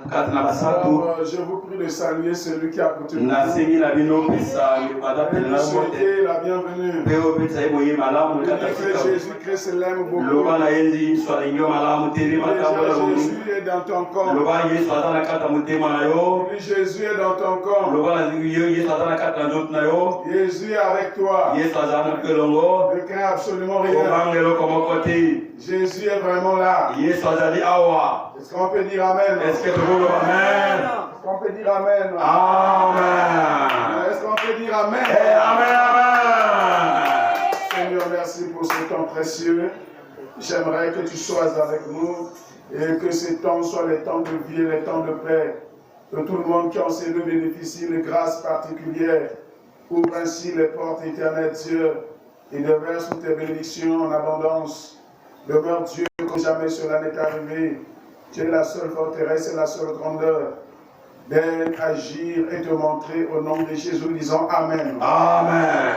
Alors, je vous prie de saluer celui qui a apporté le jour et de souhaiter la bienvenue. Jésus-Christ l'aime beaucoup. Jésus est dans ton corps. Jésus est dans ton corps. Jésus est avec toi. Ne crains absolument rien. Jésus est vraiment là. Est-ce qu'on peut dire Amen? Est-ce Amen? Est-ce qu'on peut dire Amen? Amen. Est-ce qu'on peut dire Amen? Amen, amen. Seigneur, merci pour ce temps précieux. J'aimerais que tu sois avec nous et que ces temps soient les temps de vie et les temps de paix. Que tout le monde qui en sait le bénéficie de grâces particulières. Ouvre ainsi les portes éternelles, Dieu, et déverse toutes tes bénédictions en abondance. Demeure Dieu comme jamais cela n'est arrivé. Tu es la seule forteresse et la seule grandeur d'agir et te montrer au nom de Jésus, disons Amen. Amen.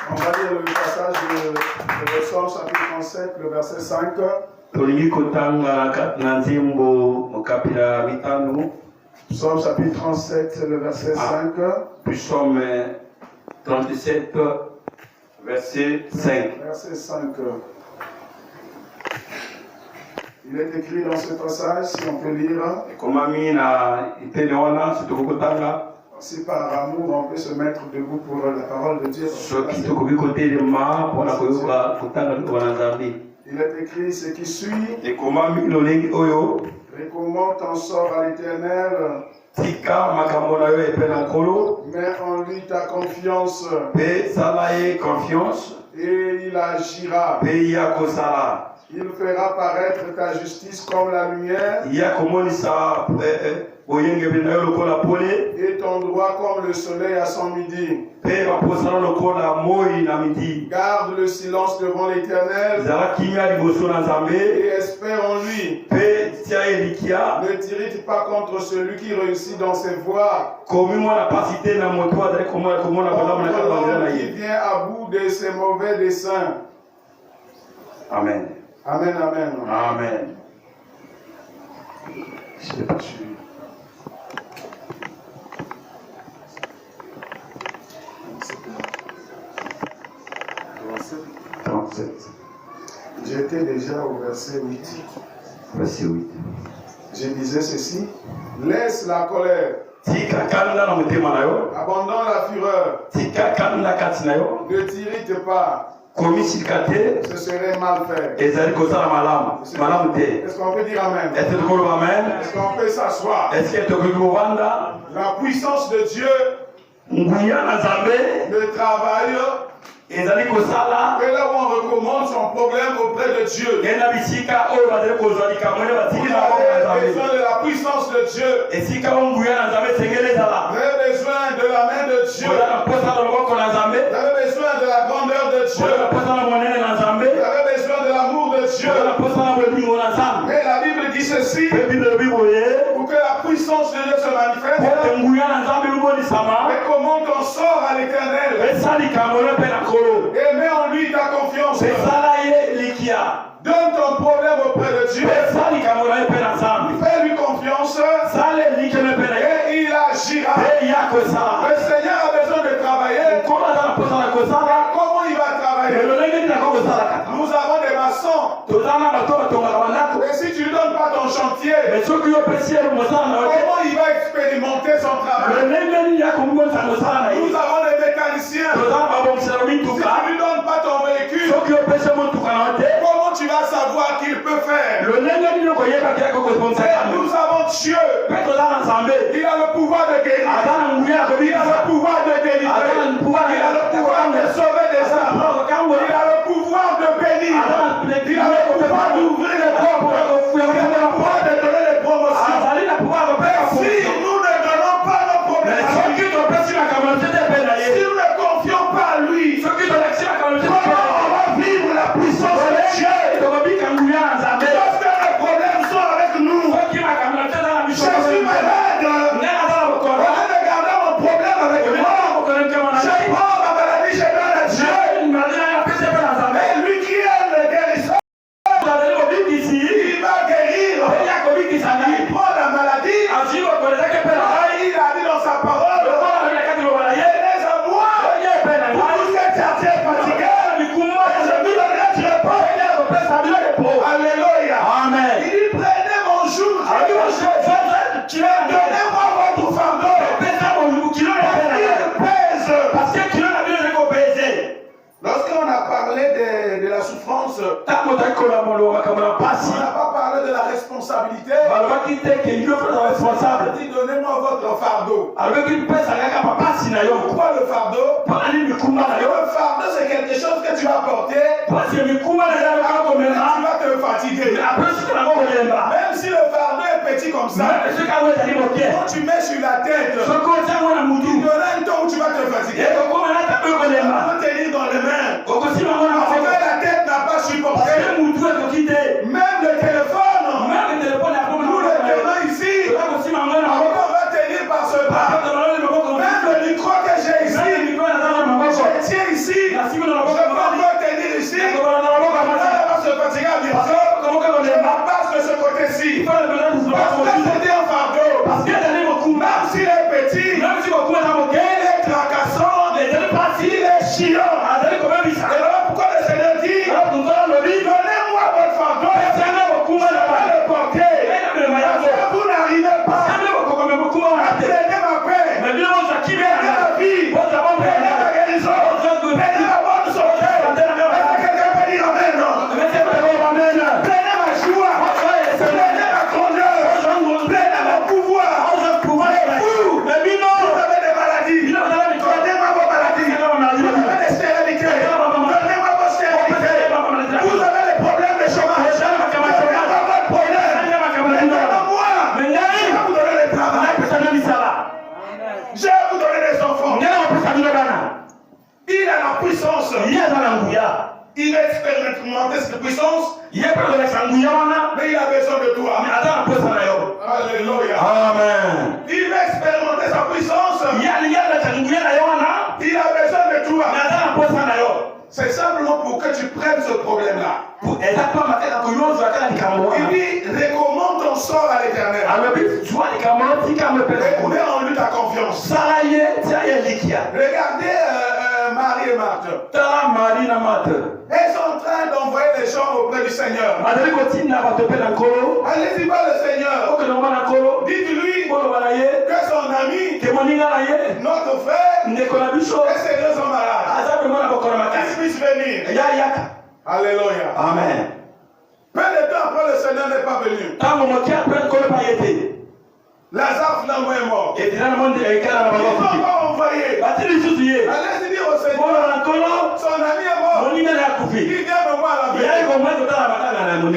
On va lire le passage de Psaume chapitre 37, le verset 5. Psaume chapitre 37, le verset 5. Psaume 37, verset 5. Verset 5. Il est écrit dans ce passage, si on peut lire. Si par amour on peut se mettre debout pour la parole de Dieu. Il est écrit ce qui suit. Recommande ton sort à l'Éternel. Mets en lui ta confiance. Et il agira. Il fera paraître ta justice comme la lumière. Et ton droit comme le soleil à son midi. Garde le silence devant l'Éternel. Et espère en lui. Ne t'irrite pas contre celui qui réussit dans ses voies. Contre l'homme qui vient à bout de ses mauvais desseins. Amen. Amen, amen. Amen. Je n'ai pas suivi. J'étais déjà au verset 8. Verset 8. Je disais ceci. Laisse la colère. Abandonne la fureur. Ne t'irrite pas. Ce serait mal fait. Est-ce qu'on peut dire Amen? Est-ce qu'on peut s'asseoir? La puissance de Dieu ne travaille que là où on recommande son problème auprès de Dieu. Vous avez besoin de la puissance de Dieu. Vous avez besoin de la main de Dieu. Vous avez besoin de la grandeur de Dieu. Vous avez besoin de l'amour de Dieu. Et la Bible dit ceci. Pour que la puissance de Dieu se manifeste. Recommande ton sort à l'Éternel. Et mets en lui ta confiance. Donne ton problème auprès de Dieu. Fais-lui confiance. Et il agira. Le Seigneur a besoin de travailler. Comment il va travailler? Nous avons des maçons. Et si tu ne donnes pas ton chantier, comment il va expérimenter son travail? Nous avons des mécaniciens. Si tu ne lui donnes pas ton véhicule, comment tu vas savoir qu'il peut faire? Et nous avons Dieu. Il a le pouvoir de guérir. Il a le pouvoir de délivrer. Il a le pouvoir de sauver des âmes. Il a le pouvoir de bénir. Il a le pouvoir d'ouvrir les portes. Il a le pouvoir de donner les promotions. Si nous ne donnons pas nos problèmes, si nous ne confions pas à lui, comment on va vivre la puissance de Dieu? Lorsque les problèmes sont avec nous, je suis malade. Au lieu de garder mon problème avec moi, je prends ma maladie, je donne à Dieu. Et lui qui est le guérisseur, Donnez-moi votre fardeau. Lorsqu'on a parlé de la souffrance, on n'a pas parlé de la responsabilité. Dit donnez-moi votre fardeau. Pourquoi le fardeau? Le fardeau c'est quelque chose que tu vas porter. Tu vas te fatiguer. Même si le fardeau est petit comme ça, quand tu mets sur la tête, il y aura un temps où tu vas te fatiguer. Tu vas tenir dans les mains. La tête n'a pas supporté. Même le téléphone, nous le tenons ici. On va tenir par ce bras. Même le micro que j'ai ici, je tiens ici. Je peux encore tenir ici. On va se fatiguer à bientôt. On va passer de ce côté-ci. Parce que c'était un fardeau. Même s'il est petit, il est tracassant, il est chiant. Et voilà pourquoi le Seigneur dit, donnez-moi votre fardeau, je vais le porter. Vous n'arrivez pas. Prenez ma paix. Prenez ma vie. Prenez ma guérison. Prenez ma bonne santé. Est-ce que quelqu'un peut dire amen? Prenez ma joie. Prenez ma grandeur. Prenez mon pouvoir. Vous avez des maladies. Donnez-moi vos maladies. Vous avez des stérilités. Donnez-moi vos stérilités. Vous avez des problèmes de chômage. Donnez-moi votre problème. Donnez-moi. Je vais vous donner le travail. Je vais vous donner des enfants. Il a la puissance. Il va expérimenter cette puissance. Mais il a besoin de toi. Alléluia. Amen. Il va expérimenter sa puissance. Il a besoin de toi. C'est simplement pour que tu prennes ce problème-là. Il dit, recommande ton sort à l'Éternel. Et mets en lui ta confiance. Regardez Marie et Marthe. Elles sont en train d'envoyer les gens auprès du Seigneur. Allez-y voir le Seigneur. Dites-lui que son ami, notre frère, et ses deux sont malades. Qu'ils puissent venir. Alléluia. Amen. Peu de temps après, le Seigneur n'est pas venu. Lazare finalement est mort. Ils ont encore envoyé. Allez-y dire au Seigneur, son ami est mort. Il vient me voir à la veille.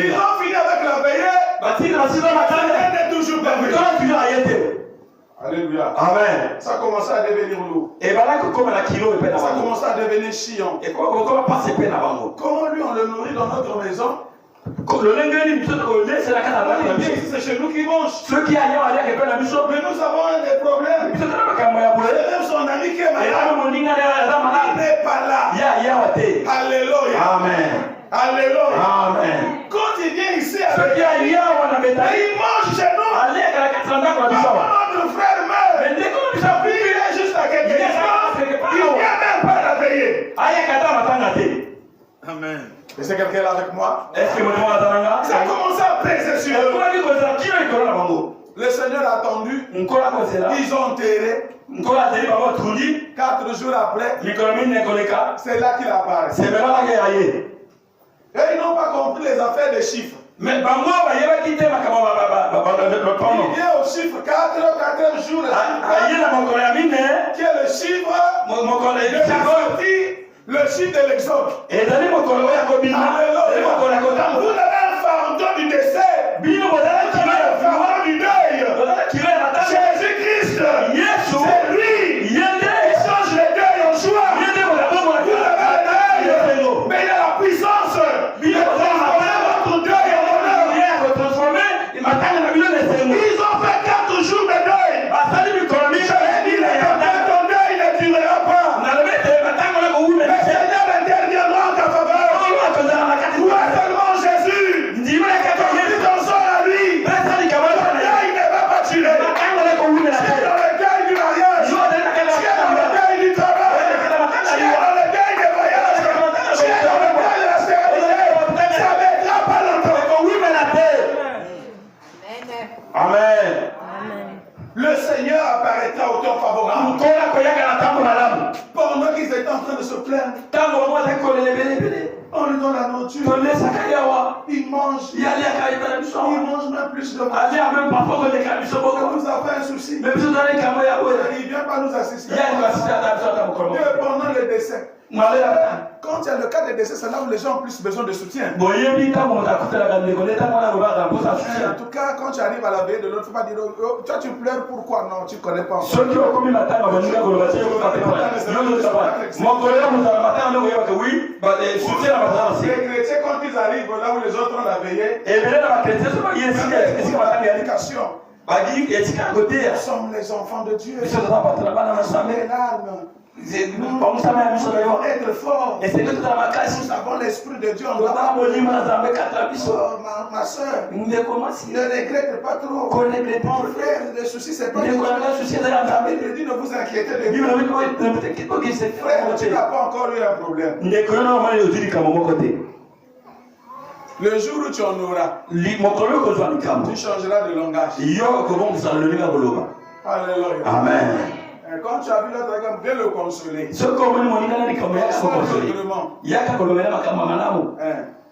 Ils ont fini avec la veillée. Le Seigneur n'est toujours pas venu. Alléluia. Amen. Ça commence à devenir lourd. Ça commence à devenir chiant. Comment lui on le nourrit dans notre maison? C'est chez nous qui mange. Mais nous avons des problèmes. C'est même son ami qui est malade. Il n'est pas là. Alléluia. Amen. Alléluia. Amen. Quand il vient ici, il mange chez nous. Notre frère meurt. Il est juste à quelques instants. Il ne vient même pas la veiller. Amen. Et c'est quelqu'un là avec moi? Ça a commencé à peser sur eux. Le Seigneur a attendu. Ils ont enterré. 4 jours après, c'est là qu'il apparaît. Et ils n'ont pas compris les affaires des chiffres. Il vient au chiffre 4 jours. Qui est le chiffre le chiffre de l'exode. Alléluia. Vous avez un fardeau du décès. Vous avez un fardeau du deuil. Jésus-Christ, c'est lui. Il change les deuils en joie. Vous avez le deuil, mais il a la puissance de transformer votre deuil en honneur. Ils ont fait 4 jours de deuil. Je l'ai dit, ton deuil ne durera pas. Le Seigneur interviendra en ta faveur. Toi seulement Jésus. Ton sort à lui. Amen. Le Seigneur apparaîtra au temps favorable. Pendant qu'ils étaient en train de se plaindre, on lui donne la nourriture. Il mange. Il mange même plus de mal. On nous a fait un souci. Il ne vient pas nous assister. Et pendant le décès. Quand il y a le cas de décès, c'est là où les gens ont plus besoin de soutien. En tout cas, quand tu arrives à la veille de l'autre, il ne faut pas dire oh, toi tu pleures pourquoi? Non, tu ne connais pas. Les chrétiens, quand ils arrivent là où les autres ont la veillée, nous sommes les enfants de Dieu. Les larmes. Nous devons être forts. Nous avons l'esprit de Dieu en nous. Ma soeur, ne regrette pas trop. Mon frère, le souci c'est pas de Dieu. Il dit ne vous inquiétez de Dieu. Frère, tu n'as pas encore eu un problème. Le jour où tu en auras, tu changeras de langage. Alléluia. Amen. Quand tu as vu l'autre gamme, viens le consoler.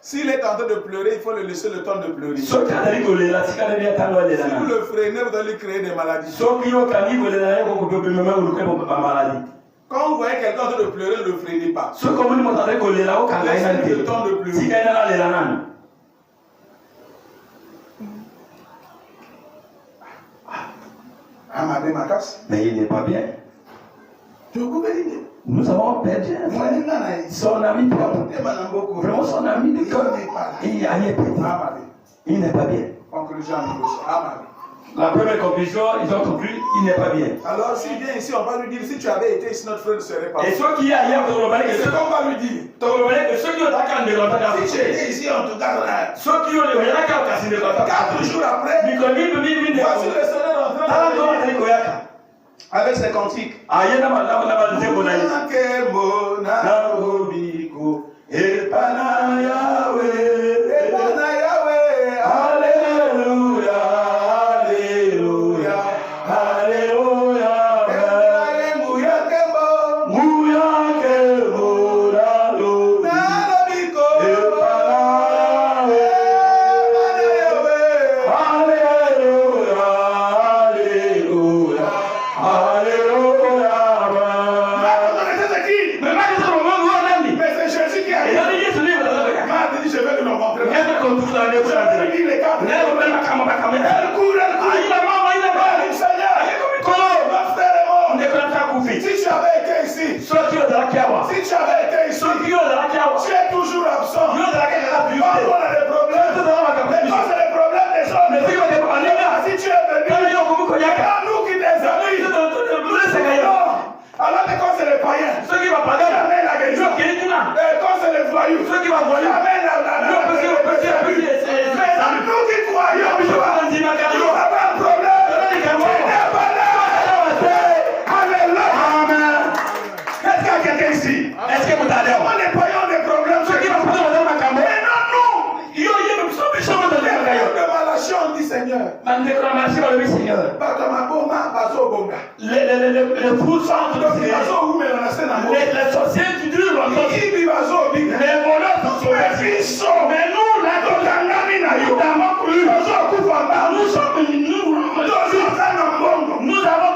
S'il est en train de pleurer, il faut le laisser le temps de pleurer. Si vous le freinez, vous allez créer des maladies. Quand vous voyez quelqu'un en train de pleurer, ne le freinez pas. Laissez le temps de pleurer. Mais il n'est pas bien. Nous avons perdu son ami propre. Vraiment son ami de cœur. Il n'est pas bien. La première conclusion, ils ont conclu, il n'est pas bien. Alors s'il vient ici, on va lui dire, si tu avais été ici, notre frère ne serait pas. Et ceux qui ailleurs, c'est ce qu'on va lui dire. Si tu étais ici, en tout cas, ceux qui ont les 4 jours après, voici le Seigneur en train de avec ses cantiques. Tu es toujours absent. On a des problèmes. C'est les problèmes des hommes. Si tu es venu, c'est nous qui t'examinons. Alors que quand c'est les païens, qui amènent la guérison. Et quand c'est les voyous, qui amènent la guérison. C'est nous qui croyons. Nous avons un problème. Est-ce qu'il y a quelqu'un ici? Est-ce que vous allez? Comment les païens ont des problèmes? Ceux qui vont prendre mais non, nous. De Malachie, on dit Seigneur. Les fous sont les sorciers qui durent longtemps. Les voleurs sont sauvés. Mais nous, nous avons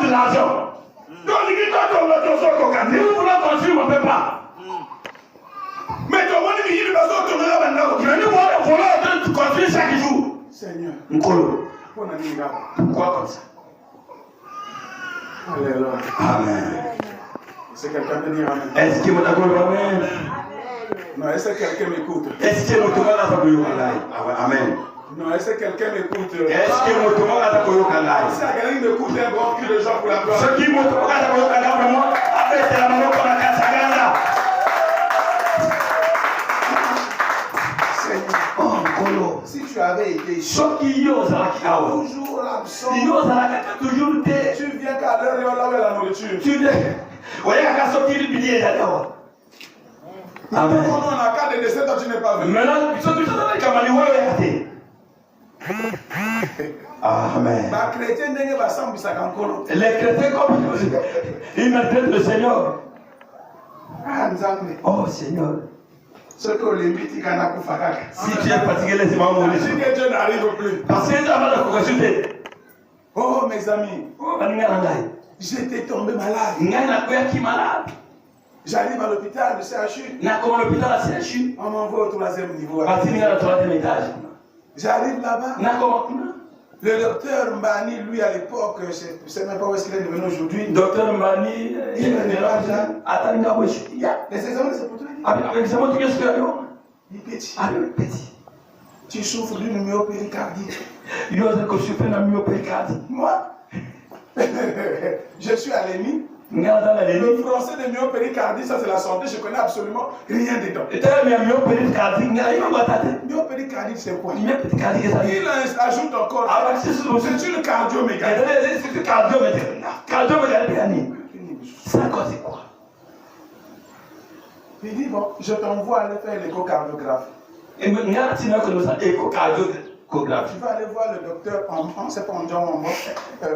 de l'argent. Nous voulons construire, on ne peut pas. Mais nous voulons construire chaque jour. Seigneur. Pourquoi comme ça? Alléluia. Amen. Est-ce que quelqu'un peut dire Amen? Est-ce que vous Amen? Non, est-ce que quelqu'un m'écoute? Est-ce que vous Amen. Non, est-ce que quelqu'un m'écoute? Est-ce que vous Si quelqu'un m'écoute, un grand cri de joie pour la gloire. Ce qui m'ont vraiment, après c'est la maman qu'on a cassé. Si tu avais été ici, toujours l'absent, tu viens qu'à l'heure et là où est la nourriture. Amen. Non, on a cas de décès, toi tu n'es pas venu. Maintenant, Amen. Les chrétiens comme ils maltraitent le Seigneur. Oh Seigneur. Si tu es fatigué, laisse-moi mourir. Si que Dieu n'arrive plus. Parce que Dieu va te consulter. Oh mes amis, Oh, j'étais tombé malade. malade. J'arrive à l'hôpital de CHU. On m'envoie au 3e niveau. J'arrive là-bas. Le docteur Mbani, lui à l'époque, je ne sais même pas où est-ce qu'il est devenu aujourd'hui. Docteur Mbani, il n'est pas là. Les examens, c'est pour toi. Il est petit. Tu souffres d'une myopéricardie. Moi, je suis à l'EMI. Le français de myopéricardie, ça c'est la santé, je ne connais absolument rien dedans. Myopéricardie, c'est quoi? Il ajoute encore. C'est une cardiomégalie. C'est quoi? Il dit bon, je t'envoie aller faire l'échocardiographie. Tu vas aller voir le docteur on ne sait pas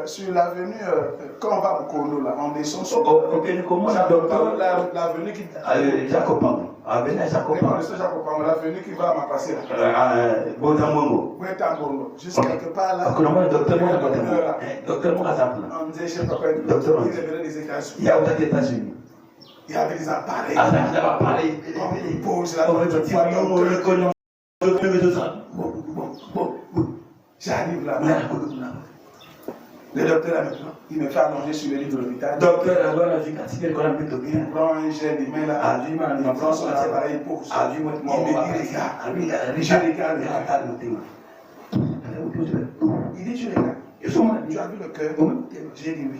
sur l'avenue, quand on va au Kono, là, on descend sur l'avenue qui l'avenue qui va m'apasser là. Juste quelque part là. On disait, je sais pas quoi, il venait des États-Unis. Il y avait des appareils. On pose là, j'arrive là. Le docteur là maintenant, il me fait allonger sur le lit de l'hôpital. Il prend un gel, il met là, il prend son appareil, il pose. Il me dit regarde, je regarde. Il dit je regarde. Tu as vu le cœur? J'ai dit oui.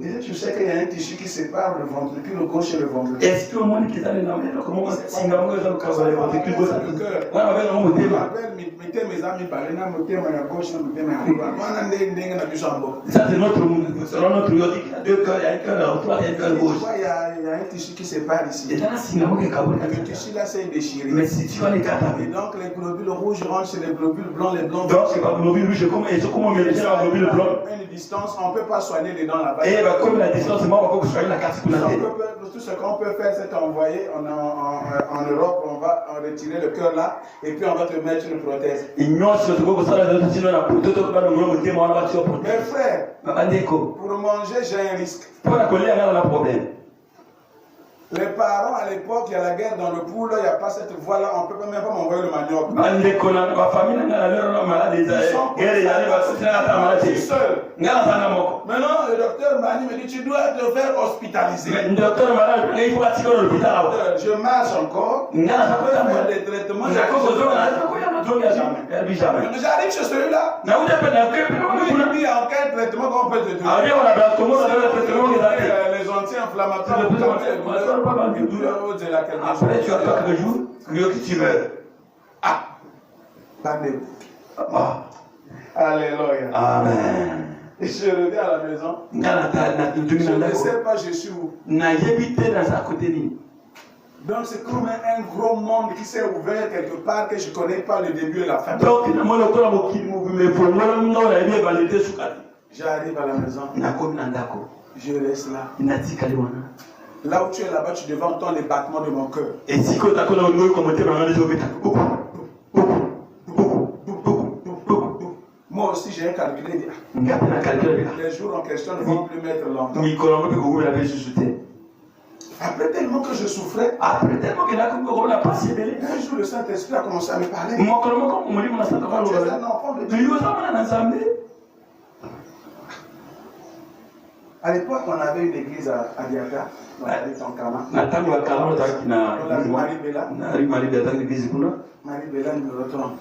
Il dit tu sais qu'il y a un tissu qui sépare le ventricule gauche et le ventricule. Est-ce que le monde qui est allé dans le comment le ça c'est notre monde. Selon notre il y a deux cœurs, il y a un cœur droit, il y a un cœur gauche. Il y a un tissu qui sépare ici. Et là, c'est le tissu là c'est déchiré. Mais si tu vas les quatre, et donc les globules rouges rentrent chez les globules blancs, les blancs. Donc c'est pas globule rouge, comment mélanger la globule blanc? Une distance, on ne peut pas soigner les dents là-bas. Et comme la distance, c'est moi on peut soigner la carte. Tout ce qu'on peut faire, c'est envoyer en Europe, on va retirer le cœur là, et puis on va te mettre une prothèse. Mes frères, pour manger, j'ai un risque. Les parents à l'époque, il y a la guerre dans le poule, il n'y a pas cette voie-là, on ne peut même pas m'envoyer le manioc. Je suis seul. Maintenant, le docteur Mani me dit tu dois te faire hospitaliser. Je marche encore, je peux faire des traitements. J'arrive chez celui-là. Lui, en quel traitement qu'on peut te donner? Les anti-inflammatoires. Après, tu as quelques jours, mieux que tu meurs. Ah! Alléluia. Amen. Et je reviens à la maison. Je ne sais pas, je suis où. Donc c'est comme un gros monde qui s'est ouvert quelque part que je ne connais pas le début et la fin. J'arrive à la maison. Je reste là. Là où tu es là-bas, tu devais entendre les battements de mon cœur. Et si tu as moi aussi, j'ai calculé. Les jours en question ne vont plus mettre longtemps. Après tellement que je souffrais, un jour le Saint-Esprit a commencé à me parler. Tu es un enfant de Dieu. À l'époque, on avait une église à Diaka, dans la rue Tankama. Marie-Bella, numéro 30.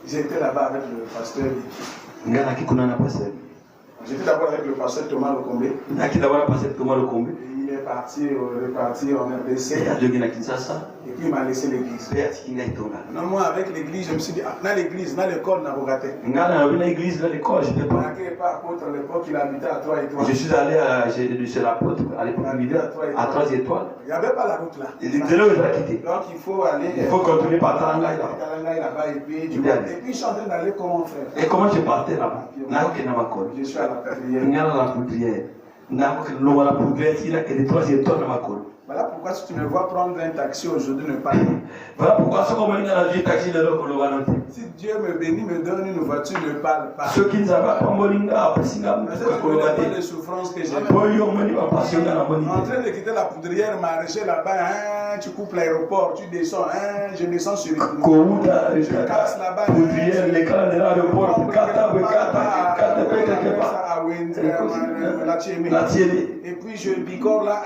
J'étais là-bas avec le pasteur. J'étais d'abord avec le pasteur Thomas Lokombe. Il est parti en RDC. Et puis il m'a laissé l'église. Non, moi avec l'église, je me suis dit, dans l'église, dans l'école, on a regardé. Je n'étais pas contre l'époque, il habitait à 3 étoiles. Je suis allé chez l'apôtre à l'époque à 3 étoiles. Il n'y avait pas la route là. Donc il faut aller. Il faut continuer par Talangaï là-bas et puis je suis en train d'aller comment faire. Et comment je partais là-bas? Je suis à la prière. Voilà pourquoi si tu me vois prendre un taxi aujourd'hui, ne pas. Voilà pourquoi si Dieu me bénit, me donne une voiture, ne parle pas. Ceux qui ne savent pas les souffrances que j'ai. En train de quitter la poudrière, m'arracher là-bas, tu coupes l'aéroport, tu descends, je descends sur le coup. Je casse là-bas. Et puis je bicore là,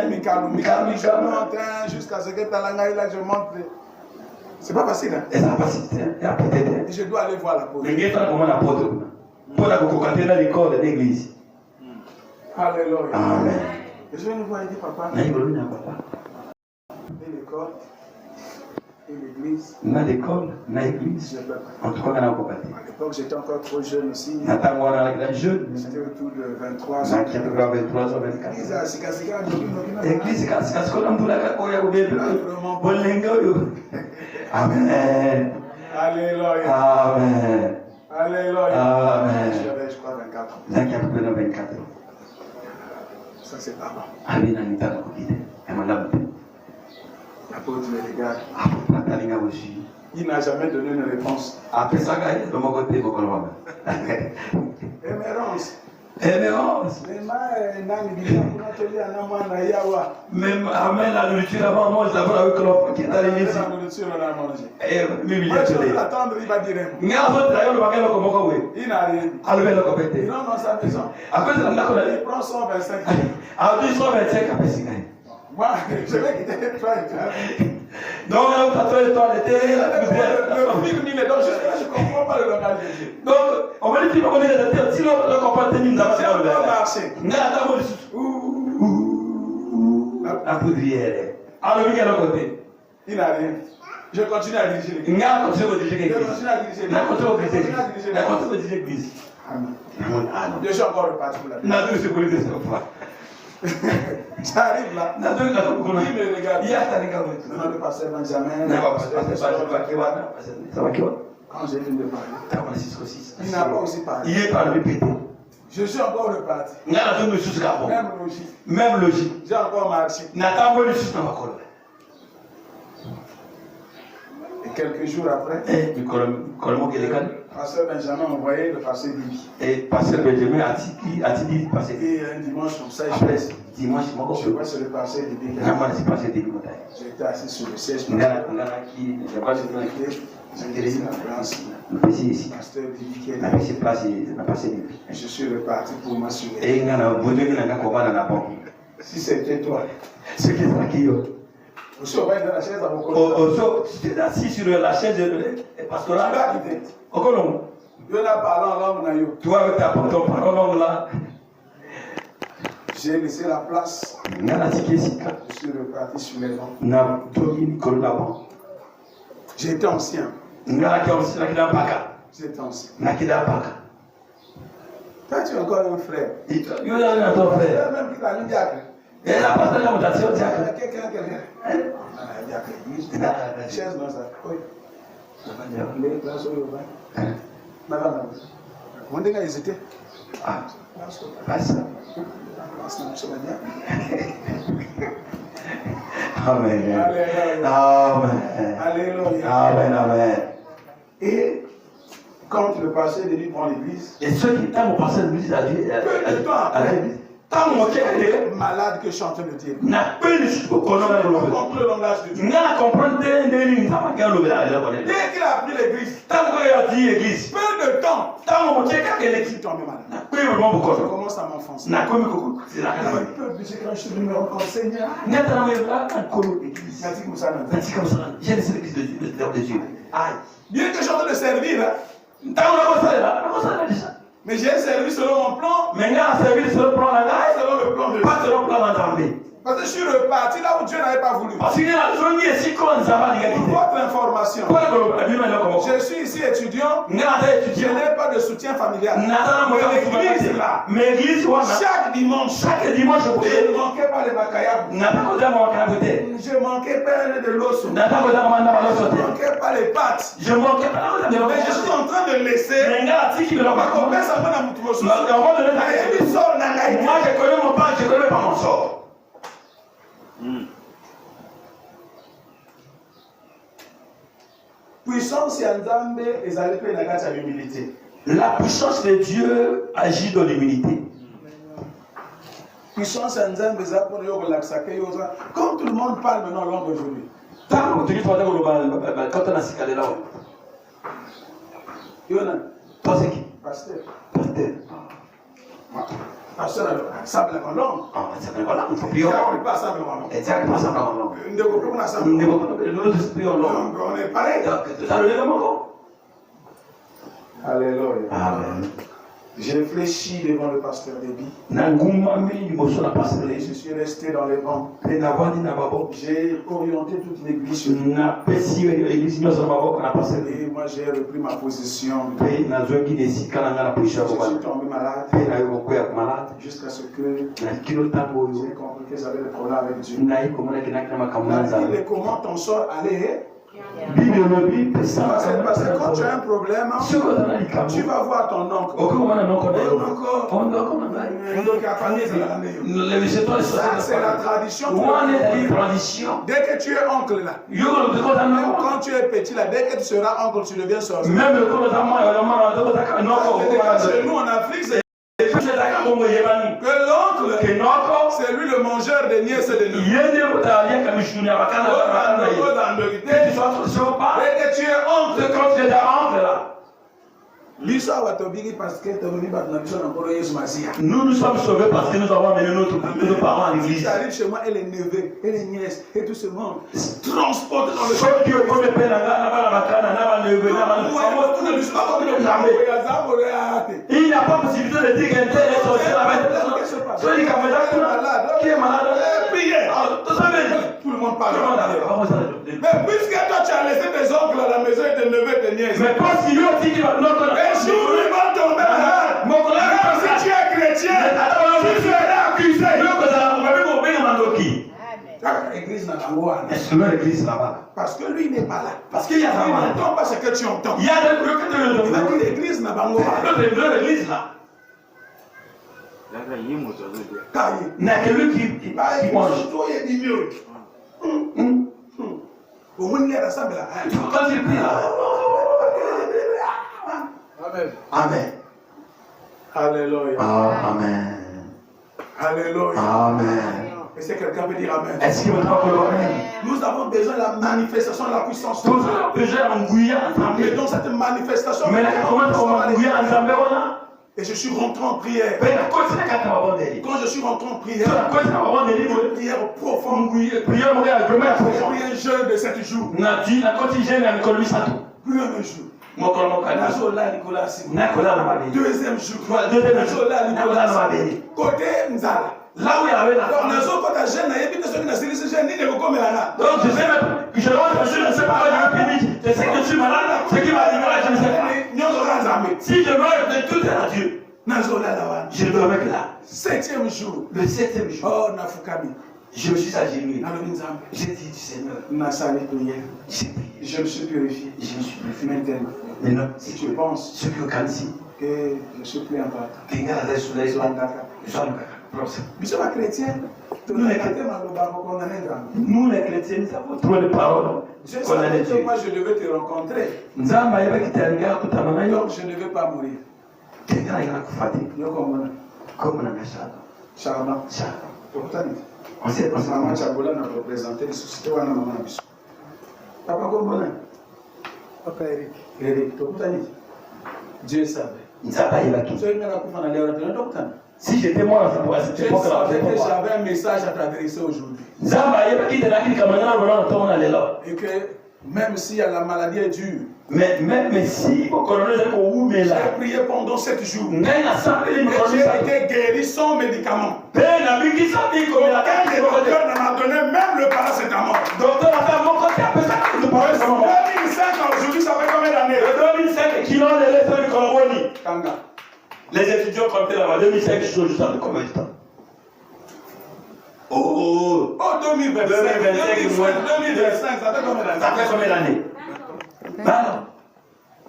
je monte jusqu'à ce que Talangaï là, je monte. C'est pas facile. Hein? Et je dois aller voir la pause. Alléluia. Amen. Je vais nous voir et dire, papa. Et l'école. Et l'église. l'église. En tout cas, à l'époque, j'étais encore trop jeune aussi. J'étais autour de 23 ans. L'église, Amen. Alléluia. Amen. Alléluia. Amen. J'avais, je crois, 24 ans. 24 ans. Ça, c'est pas bon. L'apôtre me regarde. Il n'a jamais donné une réponse. Émérance. Même amène la nourriture avant, mange d'abord avec l'homme qui est allé ici. La nourriture, on a mangé. Et lui, attendre, il va dire. Il n'a rien dit. Il rentre dans sa maison. Il prend 125. Moi, je vais quitter le train. Donc, le film, il est donc je ne comprends pas le langage de Dieu. Donc, on va dire qu'il va connaître la terre. Si l'on ne comprend pas, il va marcher. La poudrière. Alors, lui, quel côté? Il n'a rien. Je continue à diriger l'église. Je continue à diriger l'église. Je suis encore reparti pour la vie. J'arrive là. Il me regarde. Il y a le pasteur Benjamin. Quand j'ai fini de parler, il n'a pas aussi parlé. Il est parlé pété. Je suis encore reparti. Même logique. J'ai encore marché. Et quelques jours après, pasteur Benjamin m'a envoyé le pasteur Bibi. Et pasteur Benjamin a dit passer. Et un dimanche comme ça, je vois sur le pasteur Bibi. J'étais assis sur le siège. Pasteur Bibi qui est là. Je suis reparti pour m'assurer. Si c'était toi, ce qui est tranquille. aussi on va être dans la chaise à vos côtés. Tu es assis sur la chaise pastorale. Tu vas parler en langue naïo. Toi avec ta parole en là. J'ai laissé la place. Je suis reparti sur les bancs. J'étais ancien. J'étais ancien. Toi, tu es encore un frère. Tu es un frère. Même qui t'a mis diacre. Et la pasteur de la mutation, quelqu'un. Chaise dans sa. Oui. Les places au Yoruba. Madame. Comment est-ce qu'ils étaient? Ah, pas ça. Amen. Amen. Alléluia. Amen. Amen. Et quand le pasteur de lui prend l'église, et ceux qui t'aiment au pasteur de l'église à Dieu, à l'église. Malade que je suis en train de dire. Le langage de Dieu. Dès qu'il a appris l'église, peu de temps, il est tombé malade. Je commence à m'enfoncer. Le peuple, j'ai quand je suis venu me rendre compte, Seigneur. Merci comme ça. J'ai laissé l'église de Dieu. Bien que je suis en train de servir, Mais j'ai servi selon mon plan. Mais n'a servi selon le plan de la Pas selon le plan de Dieu. pas selon le plan d'Andambé. Parce que je suis reparti là où Dieu n'avait pas voulu. Parce qu'il y a zone ici comme ça va les Pour votre information, je suis ici étudiant. Je n'ai pas de soutien familial. Mais l'église là, chaque dimanche, je ne manquais pas les macayabs. Je ne manquais pas de l'os. Je ne manquais pas les pâtes. Mais je suis en train de laisser. Moi je connais mon pas, je connais pas mon sort. Puissance ya Nzambe ezali pe na kati ya l'humilité. La puissance de Dieu agit dans l'humilité. Puissance ya Nzambe ezali pour yo kolakisa ke yo za. Comme tout le monde parle maintenant langue aujourd'hui. Tant que tu vas dire quand on a sikale là. Yona. Toi c'est qui? Pasteur. Pasteur. Pasteur ça la langue. Ah, ça veut pas là, on peut prier. Pas ça la langue. Et ça pas ça la langue. Ndeko pe na ça. On est pareil. Ça le même encore. Alléluia. Amen. J'ai réfléchi devant le pasteur Déby. Et je suis resté dans les bancs. J'ai orienté toute l'église sur lui. Et moi j'ai repris ma position. Je suis tombé malade. Jusqu'à ce que j'ai compris que j'avais des problèmes avec Dieu. Et comment ton sort allait? Parce que quand tu as un problème, tu vas voir ton oncle. C'est la tradition. Dès que tu es oncle là, même quand tu es petit là, dès que tu seras oncle, tu deviens sorcier. Chez nous en Afrique, c'est que l'oncle, c'est lui le mangeur des nièces et des neveux. Dès que tu es oncle, quand tu es oncle là. Nous sommes sauvés parce que nous avons amené nos parents à l'église. Si tu arrives chez moi et les neveux et les nièces et tout ce monde transportent dans le il n'y a pas possibilité de dire qu'un tel est sorcier qui est malade. Tout le monde parle. Mais puisque toi tu as laissé tes oncles à la maison et tes neveux et tes nièces. Mais parce qu'il y a aussi qui va un jour ils vont tomber malade. Même si tu es chrétien, tu seras accusé. L'église là-bas. Parce que lui n'est pas là. Parce qu'il y a il n'entend pas ce que tu entends. Il y a des trucs que tu entends. L'église n'a pas l'église là. Il n'y a que lui qui mange. Quand il prie là. Amen. Alléluia. Amen. Alléluia. Amen. Est-ce que quelqu'un peut dire Amen? Est-ce qu'il veut pas dire Amen? Nous avons besoin de la manifestation de la puissance de Dieu. Nous avons besoin d'engouiller ensemble. Et donc cette manifestation. Mais comment on va engouiller ensemble? Et je suis rentré en prière. Quand je suis rentré en prière, une prière profonde. Prié un jeûne de 7 jours. Plus un jour. Deuxième jour. Côté Nzala. Là où il y avait la femme. Donc je sais même, je ne sais pas quand je vais finir. Je sais que je suis malade, ce qui va arriver là, je ne sais pas. Si je meurs, de tout est à Dieu. Je dois mettre là. 7e jour. Le 7e jour. Oh, Nafukami. Je me suis agenouillé. J'ai dit, Seigneur, je me suis purifié. Je me suis purifié. Maintenant, si tu penses ce que je suis plus en bas, nous sommes chrétiens. Nous les chrétiens, nous avons trouvé les paroles. Moi, je devais te rencontrer. Donc, je ne vais pas mourir. Charmant. On s'est représenté les sociétés. Papa Gombona. Papa Eric. Dieu savait. Si j'étais moi à cette époque, j'avais un message à t'adresser aujourd'hui. Et que Même si la maladie est dure. Mais si au colonel j'ai prié pendant 7 jours. Et j'ai été guéri sans médicaments. Le docteur m'a donné même le paracétamol. 2005 aujourd'hui, ça fait combien d'années? 2005 qui ont les feuilles de Kanga. Les étudiants comptaient là-bas. 2005 jusqu'à combien de temps? Oh 2025, ça fait combien d'années?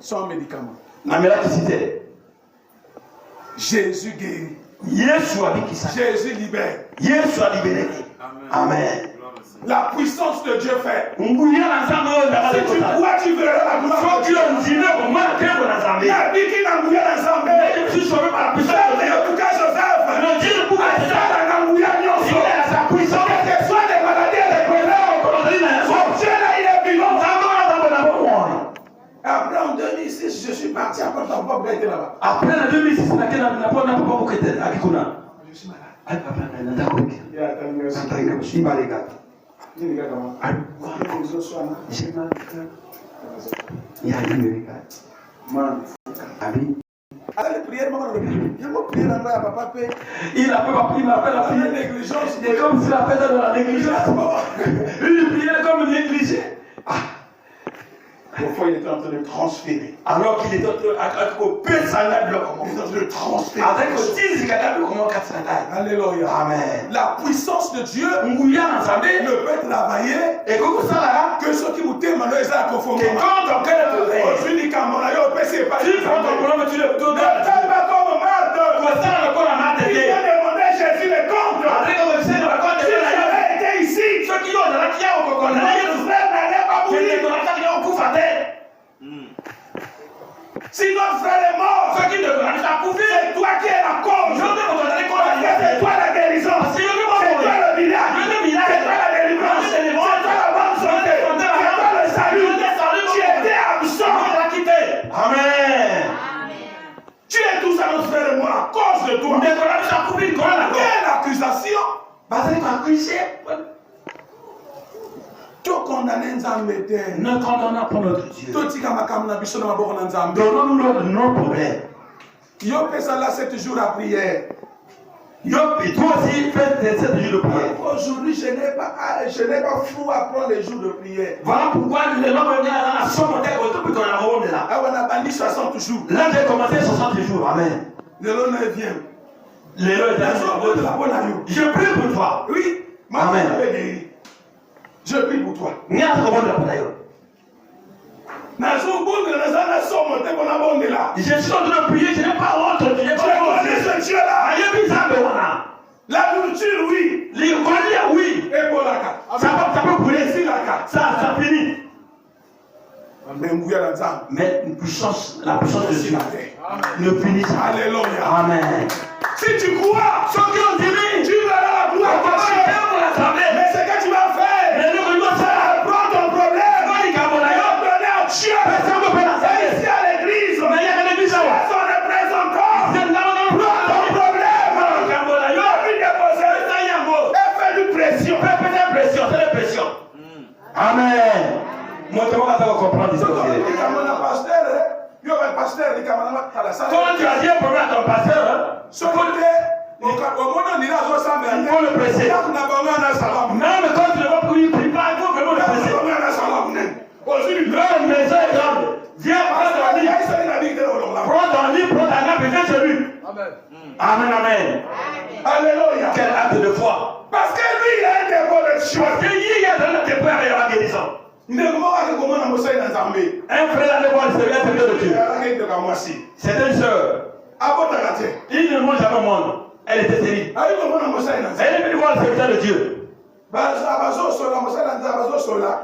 Sans médicaments. Jésus guérit. Jésus libère. Amen. La puissance de Dieu fait. Si tu crois, tu verras la gloire de Dieu. Je suis sauvé par la puissance de Dieu. Après en 2006, je suis parti. Après, on n'a pas été là-bas. Après en 2006, on n'a pas été là-bas. Je suis malade. Allez, prière, il a fait la prière négligence. Il est comme s'il a fait dans la négligence. Il priait comme négligé. Parfois, il était en train de transférer. Alors qu'il était en train de transférer. Alléluia. Amen. La puissance de Dieu ne peut travailler que ceux qui vous témoignent, ils ont conformément. Aujourd'hui, quand on a eu au PC, pas il vient demander Jésus le compte. Si j'avais été ici, ceux qui ont la qui ont si notre frère est mort, c'est toi qui es la cause. C'est toi la guérison. C'est toi le village. C'est toi la délivrance. C'est toi la bonne santé. C'est toi le salut. Tu étais absent. Amen. Tu es tous à notre frère et moi à cause de toi. Quelle accusation? Ne condamnons pas notre Dieu. Donnons-nous nos problèmes. Yo fais ça là 7 jours à prière. Yo, et toi aussi fais 7 jours de prière. Aujourd'hui, je n'ai pas fou à prendre les jours de prière. Voilà pourquoi les gens venaient à la somme de qu'on a rendu là. On a banni 60 jours. Là, j'ai commencé 60 jours. Amen. Le 9e. Je prie pour toi. Oui. Amen. Je prie pour toi. Je suis en train de prier, je n'ai pas honte. Je connais ce Dieu-là. La nourriture, oui. Les colliers, oui. Et pour la carte. Ça peut brûler ici la carte. Ça finit. Mais la puissance de Dieu ne finit pas. Alléluia. Amen. Si tu crois, tu verras la gloire de Dieu. Mais ce que tu vas faire, prends ton problème. Donner à Dieu. Ici à l'église. Mais il y a une église. Son représentant. Prends ton problème. Et fais une pression. C'est la pression. Amen. Moi, comment on va comprendre ça? Quand tu as dit un problème à ton pasteur, il faut le presser. Non, mais quand tu ne vas plus prier, il faut vraiment le presser. Leur maison est grande. Viens prends ton lit. Prends ton lit, prends ta nappe et viens chez lui. Amen, amen. Alléluia. Quel acte de foi. Parce que lui, il a un dépôt de choix. Parce qu'il y a dans le dépôt, il y a la guérison. Un frère allait voir le Seigneur de Dieu. C'est une soeur. Il ne mange jamais au monde. Elle était stérile. Elle est venue voir le serviteur de Dieu.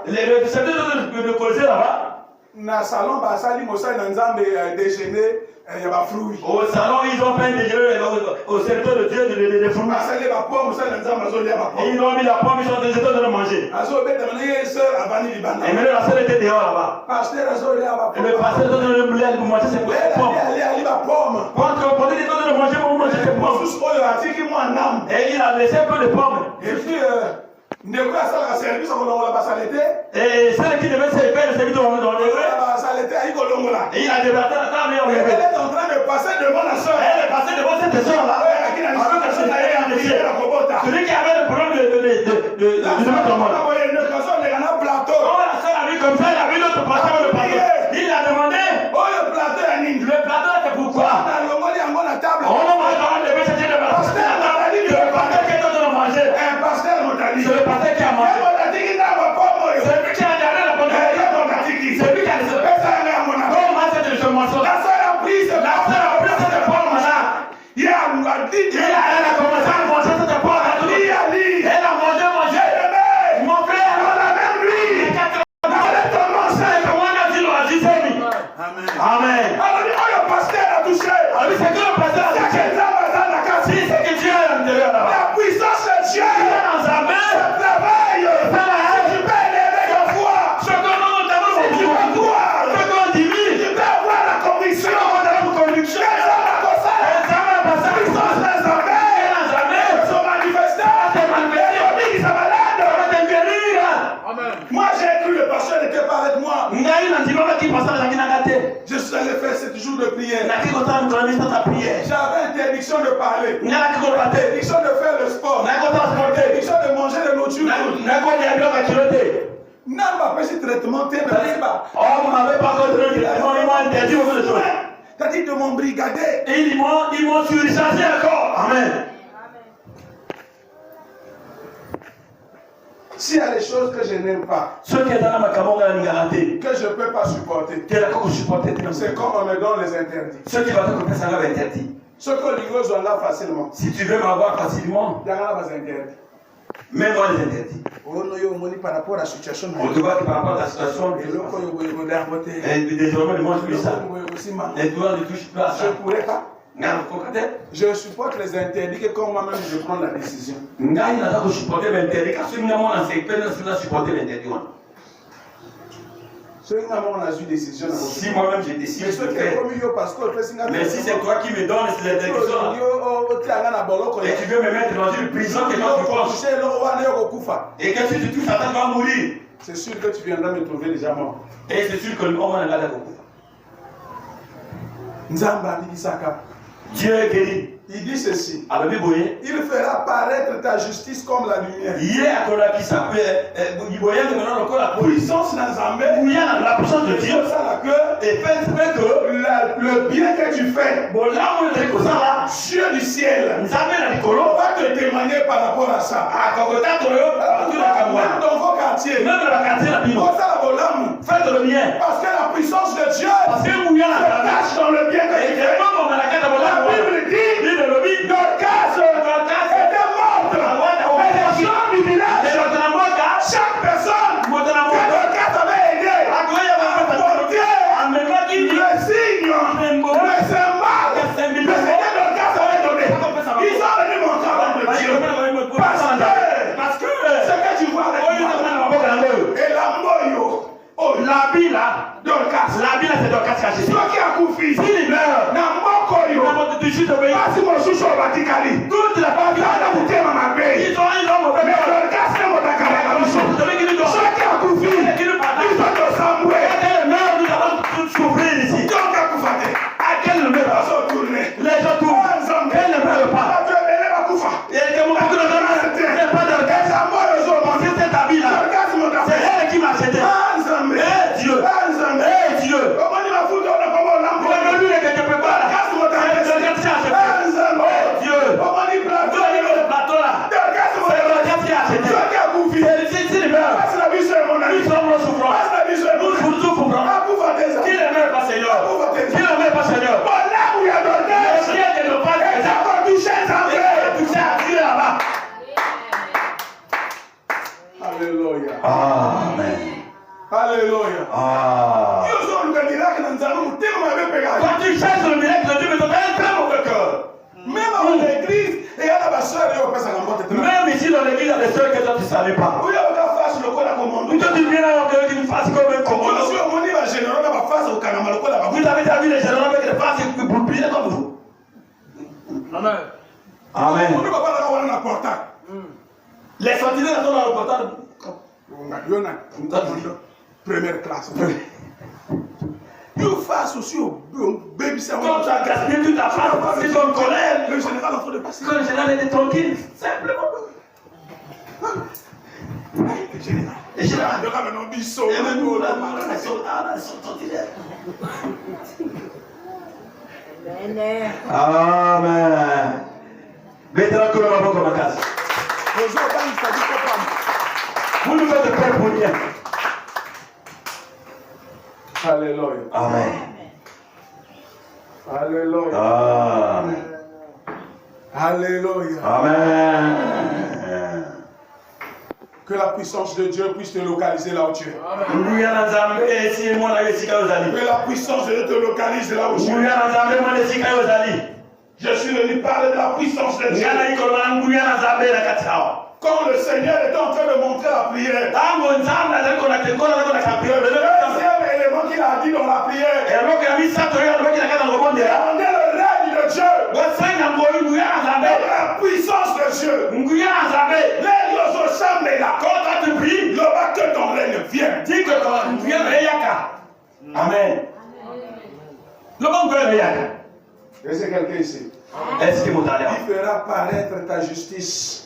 Le serviteur de Colosée là-bas. Au salon, ils ont fait un déjeuner au serviteur de Dieu des fruits. Ils ont mis la pomme, ils ont décidé de le manger. Et maintenant la sœur était dehors là-bas. Et le pasteur donne le blé pour manger ses pommes. Quand on dit de manger pour manger ses pommes. Et il a laissé un peu de pommes. Et celle qui devait servir le service dans le et il a débattu la table. Elle est en train de passer devant la soeur. Elle est passée devant cette soeur-là. Celui qui avait le problème de la soeur a vu comme ça, il a vu l'autre plateau. Il a demandé. Le plateau, c'est pourquoi? On va lever cette table. Le pasteur qui est en train de manger. C'est le pasteur qui a mangé. C'est lui qui a gardé la bonne. C'est lui qui a laissé. Comment c'est de ce morceau? La soeur a pris cette pomme-là. Elle a commencé à manger cette pomme-là. Elle a mangé. Mon frère, Amen. Alors, le pasteur a touché. C'est que le pasteur a touché. Si c'est que Dieu est à l'intérieur là-bas. La puissance de Dieu. Il est dans sa main. Travaille. Tu peux élever ta foi. Ce que nous avons, c'est du pouvoir. Ce qu'on divise. Tu peux avoir la conviction. Moi j'ai cru le pasteur n'était pas avec moi. Je suis allé faire 7 jours de prière. J'avais interdiction de parler. Interdiction de faire le sport. Interdiction de manger de nourriture. Non, pas fait ce traitement. On m'avait pas contrôlé. Ils m'ont interdit beaucoup de choses. T'as dit de m'embrigader. Et ils m'ont surchargé encore. Amen. S'il y a des choses que je n'aime pas, que je ne peux pas supporter, c'est comme on me donne les interdits. Ce que les gens ont facilement. Si tu veux m'avoir facilement, il y a des interdits. Mets-moi les interdits. Par rapport à la situation, On te voit que par rapport à la situation, désormais ne mange plus ça. Les doigts ne touchent plus à ça. Je ne pourrais pas. Je supporte les interdits que quand moi-même je prends la décision. Si moi même j'ai décidé de faire, mais si c'est toi qui me donnes ces interdictions et tu veux me mettre dans une prison que toi tu penses, et que si tu touches à ça tu vas mourir, c'est sûr que tu viendras me trouver déjà mort. Et c'est sûr que le moment n'est pas là. Dieu est guéri. Il dit ceci. Il fera paraître ta justice comme la lumière. Puissance dans la puissance de Dieu. Et fait que le bien que tu fais, Dieu du ciel va te témoigner par rapport à ça. Même dans vos quartiers. Faites le bien. Parce que la puissance de Dieu se cache dans le bien que tu fais. La Bible dit Dorcas était morte. Mais les gens du village, chaque personne que Dorcas avait aidé, apporté le signe, le symbole que c'était Dorcas avait donné. Ils ont venu montrer avant de Dieu. Parce que ce que tu vois avec moi, et la moyo, la Bible, Dorcas, c'est Dorcas qui a acheté. Ceux qui a couffé, s'il meurt, toute la famille a coûté ma main. ils ont mauvais Mais Dorcas, c'est mon ceux qui a couffé, ils ont de Samuel. nous allons tous souffrir ici. Donc à Koufate, À quel numéro? les gens tournent. Les gens tournent. Quel numéro pas? Il y a des moments où le n'est pas Dorcas. C'est cette habit-là. C'est elle qui m'a acheté. Dieu. Dieu. Que tu peux pas là. Dieu. Le plateau là. C'est le gars qui a acheté. Si les meurt, nous sommes souffrants. Nous souffrons. Qui ne meurt pas, Seigneur? Qui ne meurt pas, Seigneur? Le ciel ne doit pas toucher à Dieu là-bas. Alléluia. Amen. Alléluia. Quand tu cherches le miracle de Dieu, mais tu as un très mauvais cœur. Même dans l'église, il y a la soeur qui passe à la montée. Même ici dans l'église, il y a des soeurs que toi tu ne savais pas. Oui, on va faire le col à commando. Toi tu viens là, on te fasse comme un commando. Vous avez déjà vu les généraux avec des faces pour plier comme vous. Amen. Amen. Les sentinelles sont dans le portail. Première classe. You face aussi au baby. Quand tu as gaspillé toute ta face parce que tu es en colère, le général en train de passer. quand le général était tranquille, simplement. Et général, il y a maintenant Bissot. Et même nous, là, on est sentinelle. Amen. Bétra que le maman comme la casse. Vous nous faites peur pour rien. Alléluia. Amen. Alléluia. Amen. Alléluia. Amen. Que la puissance de Dieu puisse te localiser là où tu es. Que la puissance de Dieu te localise là où tu es. Je suis venu parler de la puissance de Dieu. Quand le Seigneur est en train de montrer la prière, deuxième élément qu'il a dit dans la prière, demandez le règne de Dieu, la puissance de Dieu. Quand tu pries, il va que ton règne vienne. Dis que ton règne vienne. Amen. Est-ce que quelqu'un ici? Est-ce que il fera paraître ta justice.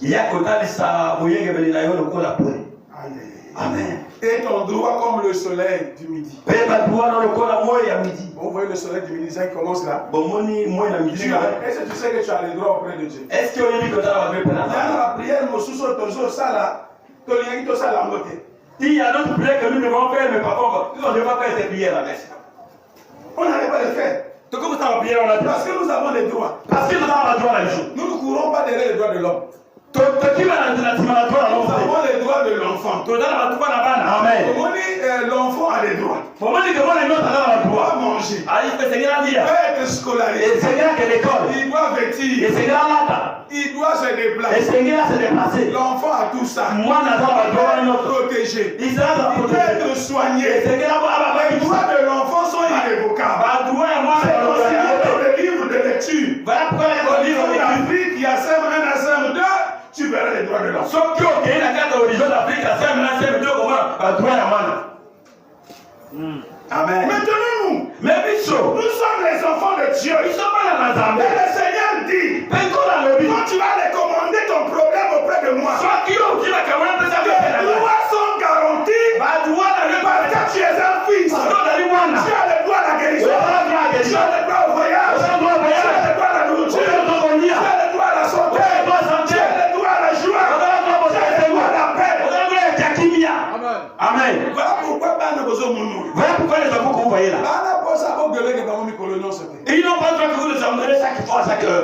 Amen. Et ton droit comme le soleil du midi. Vous voyez le soleil du midi, ça commence là. Est-ce que tu sais que tu as le droit auprès de Dieu? Est-ce que il y a la prière, il y a d'autres prières que nous devons faire, mais par contre, nous ne devons pas faire ces prières. On n'allait pas les faire. Parce que nous avons les droits. Nous ne courons pas derrière les droits de l'homme. Nous avons les droits de l'enfant. Amen. L'enfant a des droits. Il doit manger. Il doit être scolarisé. Il doit vêtir. Il doit se déplacer. L'enfant a tout ça. Il doit être protégé. Il doit être soigné. Les droits de l'enfant sont irrévocables. C'est considéré dans le livre de lecture. Au niveau d'Afrique, il y a SEM 1 à SEM 2. Tu verras les droits de l'enfant. Amen. Maintenant, nous sommes les enfants de Dieu. Et le Seigneur dit, quand tu vas recommander ton problème auprès de moi, tes droits sont garantis parce que tu es un fils. Tu as le droit à la guérison. Tu as le droit au voyage. Tu as le droit à la nourriture. Tu as le droit à la santé. Tu as le droit à la joie. Tu as le droit à la paix. Amen. Voilà pourquoi Voilà pourquoi les enfants que vous voyez là. Et ils n'ont pas besoin que vous les emmenez chaque fois à chaque heure.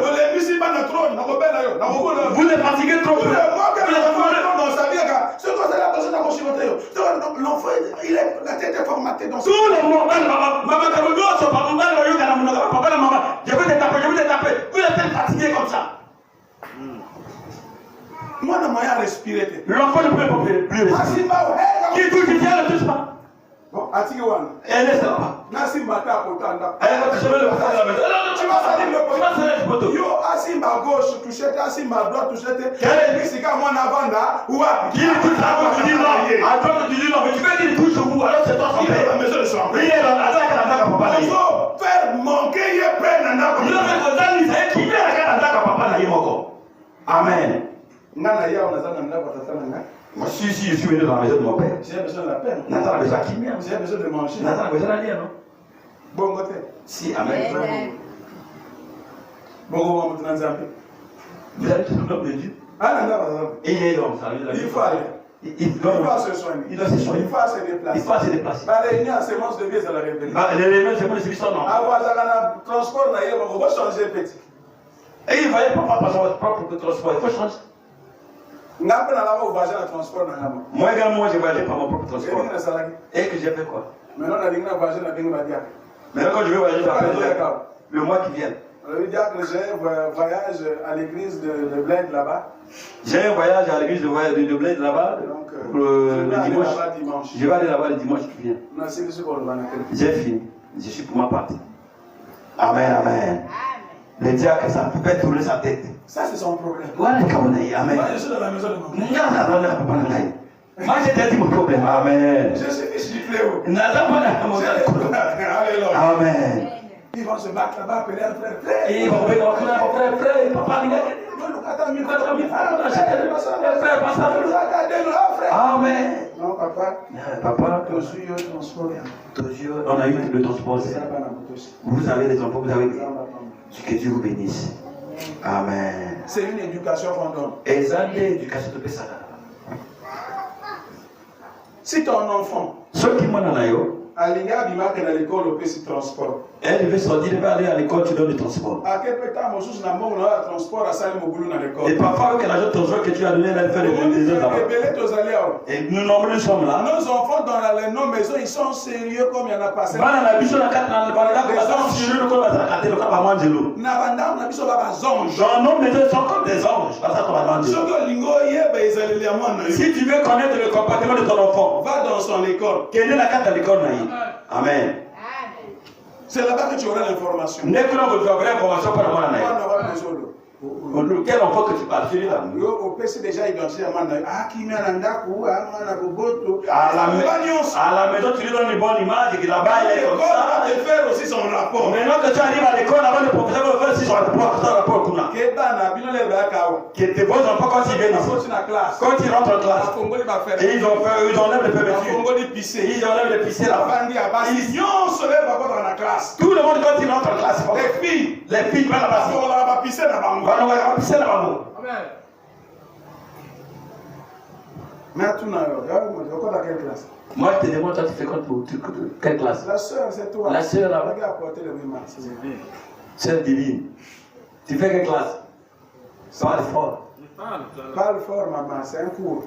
Vous les fatiguez trop. L'enfant, la tête est formatée dans tout le monde. Je vais te taper. Vous êtes fatigué comme ça. Moi, je n'ai respirer. L'enfant ne peut pas plus respirer. Qui touche, il ne touche pas. Bon, Atigewan. Elle ne sait pas. Nassim Bata Potanda. Elle va te sauver le poteau de la maison. Tu vas salir le poteau. Tu vas salir le poteau. Yo, Assim à gauche, touchette, Assim à droite, touchette. Quel est ce qu'à moi avant là? Ou à qui touche à gauche, tu dis non. À droite, tu dis non. Mais tu veux qu'il touche au bout, alors c'est toi son père. Il est dans la maison de son père. Il est dans la maison de son père. Il faut faire manquer, il est peine à n'a pas. Il a fait comme ça, il sait qu'il est dans la maison de papa. Amen. Nana ya on a ça dans la maison. Moi, si, je suis venu dans la maison de mon père. J'ai besoin de la peine. Nathan a besoin de qui? J'ai besoin de manger. Nathan a besoin d'aller, non? Bon côté. Si, amen. Bon, vous avez tout l'homme de Dieu. Et il est l'homme, ça. Il faut aller. Il faut se soigner. Il doit se soigner. Il faut se déplacer. Il faut se déplacer. Les réunions à sémence de vie, c'est la révélation. Les réunions, c'est moi, c'est son nom. Avoir un transport, on va changer petit. Et il va pas par son propre transport, il faut changer. Moi, également, j'ai voyagé par mon propre transport. Et que j'ai fait quoi? Maintenant, quand je vais voyager dans le mois qui vient. J'ai un voyage à l'église de Bled là-bas. J'ai un voyage à l'église de Bled là-bas le dimanche. Je vais aller là-bas le dimanche qui vient. J'ai fini. Je suis pour ma partie. Amen, amen. Le diable, ça peut tourner sa tête. Ça, c'est son problème. Voilà, amen. Moi, je suis dans la maison de mon père. Moi, j'ai dit mon problème. Amen. Je suis fils du fléau. Alléluia. Amen. Ils vont se battre là-bas, appeler un frère. Frère. Ils vont appeler mon frère, papa, amen. Non, papa. Papa, on a eu le transport. Vous avez des enfants, vous avez des... Que Dieu vous bénisse. Amen. C'est une éducation qu'on donne. Éducation de Pessada. Si ton enfant, ceux qui m'ont en aïe, Alinga Bima qui est à l'école au petit transport. Elle devait sortir, elle va aller à l'école, tu donnes le transport. À quel temps, mon sous n'a pas de transport à salle Mogoulou dans l'école. Et parfois, avec l'argent de transport que tu as donné, elle fait des heures là-bas. Et nous nombreux sommes là. Nos enfants dans nos maisons, ils sont sérieux comme il y en a passé. Les enfants sérieux comme il y en a passé. Dans nos maisons, ils sont comme des anges. Si tu veux connaître le comportement de ton enfant, va dans son école. Quelle est la carte de l'école? Amen. C'est là-bas que tu auras l'information. Quel enfant que tu parles? Celui-là. Au PC déjà identifié à la maison, tu lui donnes une bonne image et que là-bas, il est comme ça. Il va faire aussi son rapport. Maintenant que tu arrives à l'école, là-bas, le professeur va faire aussi son rapport. Que tes beaux enfants, quand ils viennent ici, quand ils rentrent en classe, et ils enlèvent les fermetures, ils enlèvent les piscines là-bas. Tout le monde, quand ils rentrent en classe, les filles vont là-bas. Mais à tout dans quelle classe? Moi, je te demande, toi, tu fais quoi pour quelle classe? La soeur, c'est toi. La soeur, là-bas. Sœur divine. Tu fais quelle classe? Parle fort. Parle fort, maman, c'est un cours.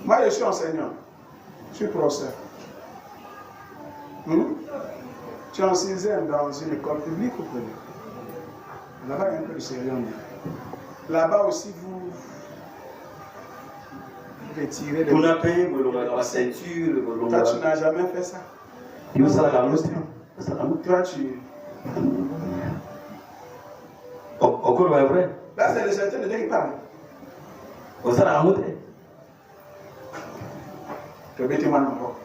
Moi, je suis enseignant. Je suis professeur. Tu es en 6e dans une école publique ou privée? Là-bas, il y a un peu de sérieux. Là-bas aussi, vous retirez les... On a payé la ceinture. Toi, tu n'as jamais fait ça. Toi, tu... Là, c'est le certain de Dieu qui parle. Tu es bêtement encore.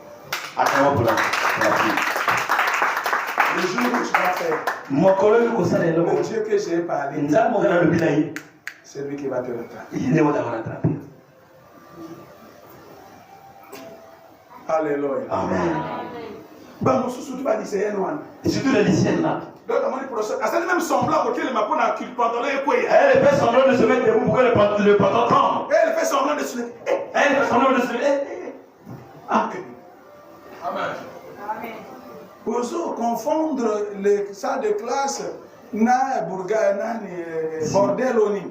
Le jour où tu vas faire, le Dieu que j'ai parlé, c'est lui qui va te rattraper. Alléluia. Amen. Bah, mon sous tu vas dire c'est un one. Et surtout les lycéennes là. Donc, à mon professeur, c'est même semblant pour que le mapon a le pantalon et quoi. Elle fait semblant de se mettre debout pour que le pantalon tombe. Elle fait semblant de se mettre. Elle fait semblant de se mettre. Ah. Amen. Pour confondre les salles de classe, na bourgana ni bordel oni.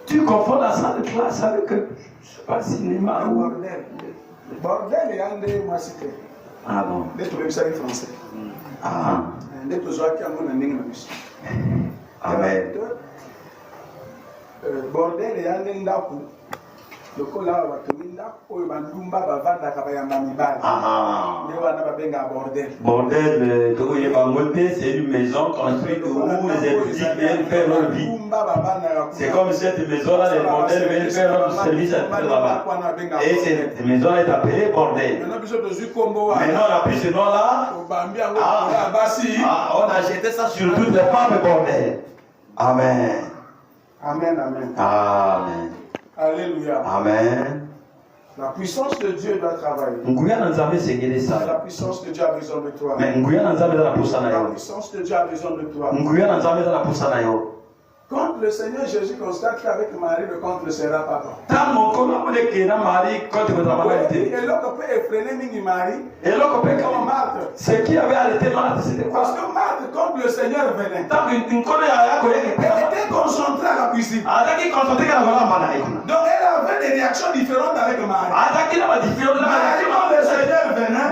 Tu confonds la salle de classe avec je sais pas cinéma ou bordel. Bordel et andé moi cité. Ah bon. Dès que ça est français. Ah. Dès que ça qui a mon ndinga na biso. Amen. Bordel et andé ndaku. Le cola va te minda oyo bandumba bavanda kabayamba mibali. Ah. Ne wana babenga bordel. Bordel c'est une maison construite où les étudiants viennent faire leur vie. C'est comme cette maison là, les bordels viennent faire leur service là-bas. Et cette maison là est appelée bordel. Maintenant on a pris ce nom là. On a jeté ça sur toutes les femmes bordel. Amen. Amen, amen. Amen. Alléluia. Amen. La puissance de Dieu doit travailler. La puissance de Dieu a besoin de toi. La puissance de Dieu a besoin de toi. Quand le Seigneur Jésus constate qu'avec Marie, le compte ne sera pas bon. Et là, on peut effréner Marie. Et comme Marthe. Ce qui avait arrêté Marthe, c'était quoi? Parce que Marthe, quand le Seigneur venait, elle était concentrée à la cuisine. Donc elle avait des réactions différentes avec Marie. Marie, quand le Seigneur venait,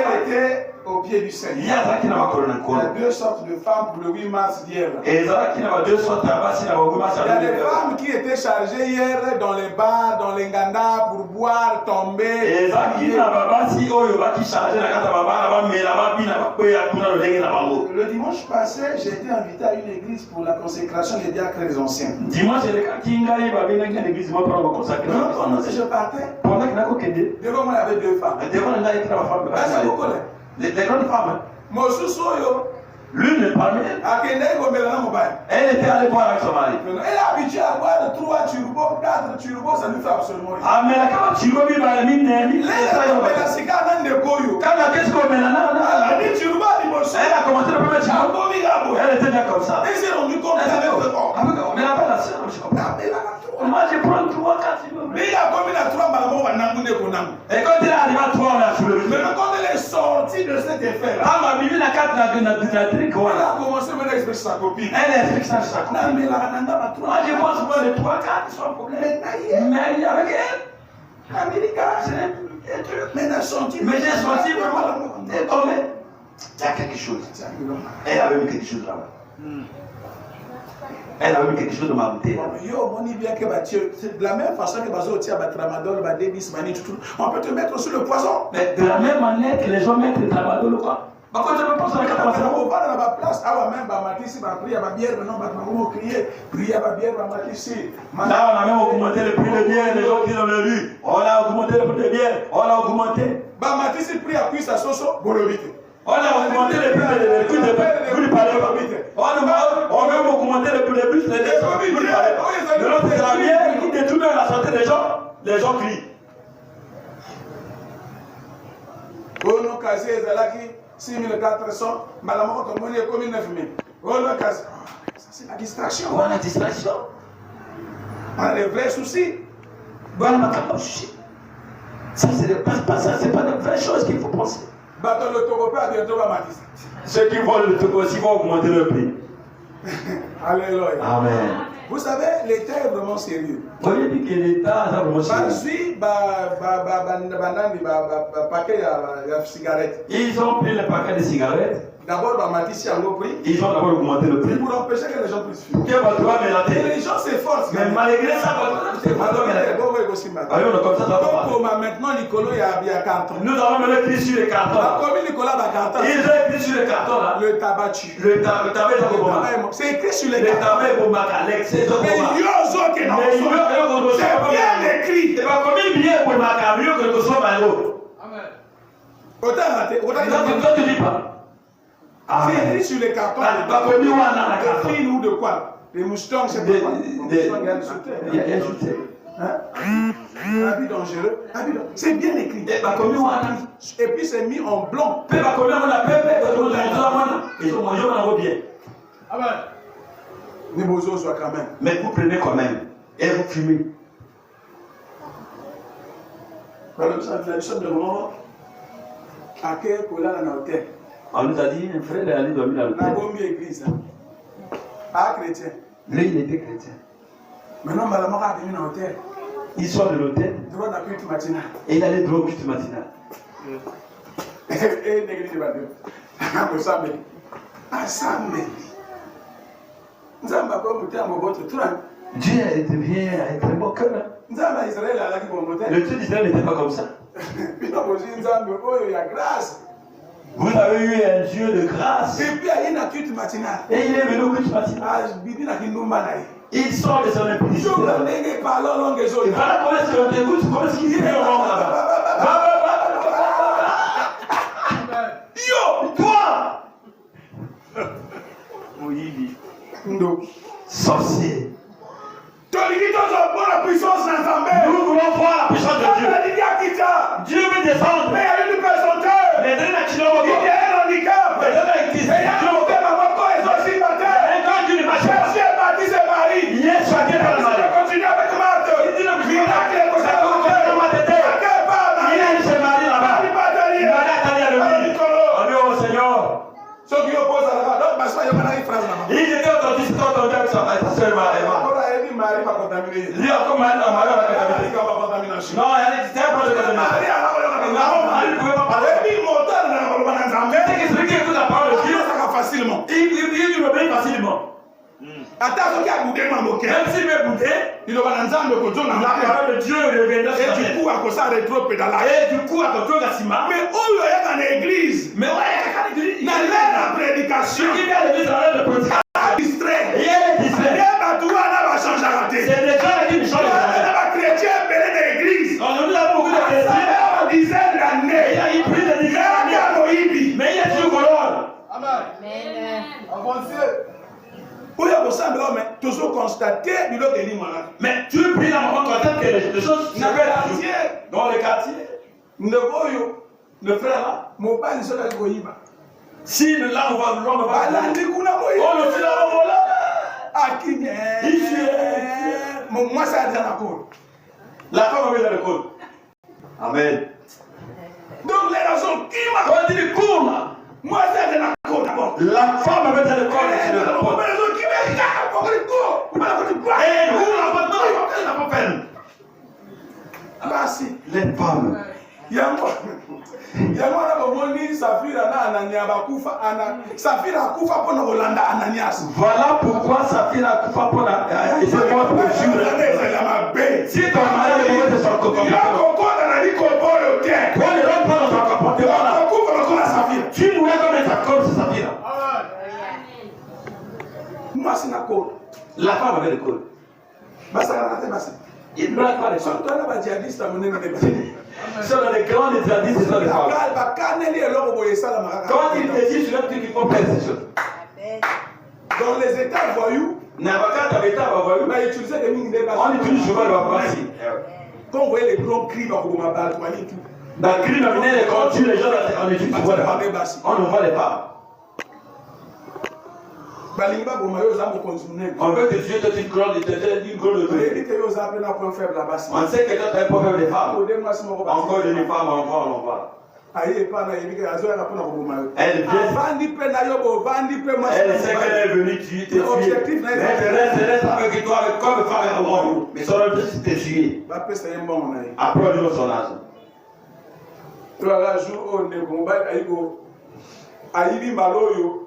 elle était au pied du Seigneur. Il y a deux sortes de femmes pour le 8 mars d'hier. Il y a des femmes qui étaient chargées hier dans les bars, dans les gandas pour boire, tomber. Le dimanche passé, j'ai été invité à une église pour la consécration des diacres et des anciens. Dimanche, je partais. Devant moi, il y avait deux femmes. Les grandes femmes. L'une parmi elles. Elle était allée boire avec son mari. Elle est habituée à boire 3 turbos, 4 turbos, ça lui fait absolument rien. Ah, mais la turbo, elle a mis Elle a commencé le premier turbo. Elle était bien comme ça. Elle s'est rendue compte. Mais la belle, moi, je prends 3, 4 turbos. Mais il y a combien de 3 balabons à Nangoune? Et quand il est arrivé à 3, on a soulevé. Mais quand elle est sortie de cet effet-là, elle a commencé à expliquer sa copine. Elle explique ça à sa copine. Moi, je pense que les 3, 4 sont problème. Mais avec elle, mais j'ai senti vraiment. Et comme il y a quelque chose. Elle avait mis quelque chose là-bas. Elle avait mis quelque chose de ma bouteille. De la même façon que Tramadol, on peut te mettre sur le poison. Mais de la même manière que les gens mettent le Tramadol, quoi. On va dans ma place. Ah, même, prier, là, on a même augmenté le prix de bière, les gens qui ont vu. On a augmenté le prix de bière, on a augmenté. On a augmenté le prix de on a même augmenté le prix de bus, de l'autre, c'est la bière qui détourne la santé des gens. Les gens crient. 6400, Malamoko, comme on est comme 9000. C'est la distraction. On a la distraction. On a les vrais soucis. Ça, c'est pas de vraies choses qu'il faut penser. Le Togo a bientôt va matisser. Ceux qui veulent le Togo aussi vont augmenter le prix. Alléluia. Amen. Vous savez, l'État est vraiment sérieux. Vous voyez que l'État est vraiment sérieux. Ils ont pris le paquet de cigarettes. D'abord, ils ont d'abord augmenté le prix. Pour empêcher que les gens puissent fumer. Les gens s'efforcent. Mais malgré ça, maintenant, Nicolas, il y a carton. Nous avons même écrit sur les cartons. Comme Nicolas a carton. Ils ont écrit sur les cartons là. Le tabac tue. Le tabac, c'est écrit sur les cartons. C'est bien écrit. C'est pas comme il bien pour ma mieux que le soit malheureux. Amen. Autant tu dis pas. C'est écrit sur les cartons. Des filles ou de quoi? Des moustons, c'est pas quoi. Il y a un soutien. Habit dangereux. C'est bien écrit. Et puis c'est mis en blanc. Mais vous prenez quand même. Et vous fumez. On nous a dit, un frère est allé dormir dans l'hôtel. Lui, il était chrétien. Maintenant, il sort de l'hôtel et il allait droit au culte matinal. Dieu devient un très beau cœur. Le Dieu d'Israël n'était pas comme ça. Vous avez eu un Dieu de grâce. Et il est venu au culte matinal. Il sort de son impudicité. Il va la connaître sur le dégoût, comment est-ce qu'il dit là-bas. Yo, toi! Sorcier. Nous voulons voir la puissance de Dieu. Dieu veut descendre. Mais il y a une personne. Mais dans la chinois, il y a un handicap. Mais dans la église, il y a un handicap. Yes, I get it. Continue avec Marthe. Il dit le miracle est possible. Il a se marié là-bas. Il m'a dit au Seigneur. Ceux qui opposent à la donc parce qu'il y a une phrase là-bas. Il était entendu avec sa sœur Marie. Marie va contaminer. Lui encore Marie va contaminer. Non, il y a des termes de contamination. Marie ne pouvait pas parler. Il obéit facilement. Même s'il veut bouder, la parole de Dieu reviendra sur la tête. Et du coup, à cause de Sima. Mais où il y a dans l'église, mais ouais, il y a la prédication, qui vient l'église dans la prédication. Distrait. Il est distrait. C'est des gens qui ne changent pas. Nous avons beaucoup de chrétiens. Dizaines d'années. Il a pris des dizaines d'années. Mais il est toujours colonne. Amen. Avancez. Pour y avoir mais toujours constater du lot de malade. Mais tu pries dans le moment que les choses dans le quartier. Le frère là, mon père il sera goïba. Si le là on va on le fait là on va à qui moi ça dans la cour. La femme va dans le code. Amen. Donc les raisons qui m'a on dit le cours là. Moi c'est dans la cour d'abord. La femme va dans le code. Les femmes. Voilà pourquoi Saphira a Kufa pour la. Si ton mari est mauvais de son comportement, quand il rentre pas dans son comportement là, tu mourrais comme Saphira. Moi c'est la code. La femme avait le code. Il ne braque pas les femmes. Ce sont les grands djihadistes, ce sont les femmes. Quand ils décident sur un truc, il faut faire ces choses. Dans les états voyous, on utilise souvent le babassi. Quand vous voyez les grands crimes à Kougoumabal, tout. Dans le crime, quand on tue les gens, on utilise souvent les femmes. On envoie les femmes. On veut que Dieu te dise une grande de on sait que toi tu es un point faible des femmes. Encore une femme, encore on va. Elle sait qu'elle est venue tuer, te tuer. Mais elle reste avec toi, comme femme et homme. Mais son objectif c'est te tuer. Après on lui son âge. Tu as la jour où on est bon, aïe, malo yo.